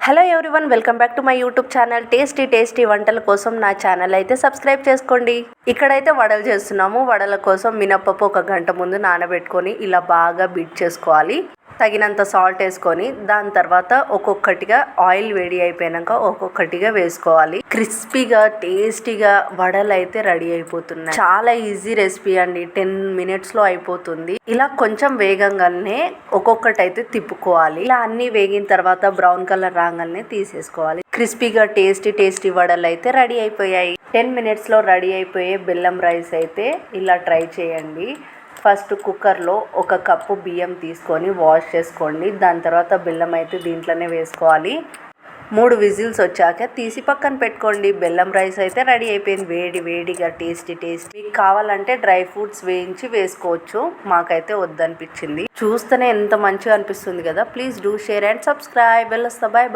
Hello everyone, welcome back to my YouTube channel. Tasty వంటల కోసం నా ఛానల్ అయితే సబ్స్క్రైబ్ చేసుకోండి. ఇక్కడైతే వడలు చేస్తున్నాము. వడల కోసం మినప్పప్పు 1 గంట ముందు నానబెట్టుకొని ఇలా బాగా బీట్ చేసుకోవాలి. తగినంత సాల్ట్ వేసుకొని దాని తర్వాత ఒక్కొక్కటిగా ఆయిల్ వేడి అయిపోయాక ఒక్కొక్కటిగా వేసుకోవాలి. క్రిస్పీగా టేస్టీగా వడలు అయితే రెడీ అయిపోతున్నాయి. చాలా ఈజీ రెసిపీ అండి, 10 minutesలో అయిపోతుంది. ఇలా కొంచెం వేగంగానే ఒక్కొక్కటి అయితే తిప్పుకోవాలి. ఇలా అన్ని వేగిన తర్వాత బ్రౌన్ కలర్ రాగానే తీసేసుకోవాలి. క్రిస్పీగా టేస్టీ వడలు అయితే రెడీ అయిపోయాయి. 10 minutesలో రెడీ అయిపోయే బెల్లం రైస్ అయితే ఇలా ట్రై చేయండి. ఫస్ట్ కుక్కర్లో 1 కప్పు బియ్యం తీసుకొని వాష్ చేసుకోండి. దాని తర్వాత బెల్లం అయితే దీంట్లోనే వేసుకోవాలి. 3 విజిల్స్ వచ్చాక తీసి పక్కన పెట్టుకోండి. బెల్లం రైస్ అయితే రెడీ అయిపోయింది. వేడిగా టేస్టీ. మీకు కావాలంటే డ్రై ఫ్రూట్స్ వేయించి వేసుకోవచ్చు. మాకైతే వద్దనిపించింది. చూస్తేనే ఎంత మంచిగా అనిపిస్తుంది కదా. Please do share and subscribe. వెళ్ళొస్తా, బాయ్.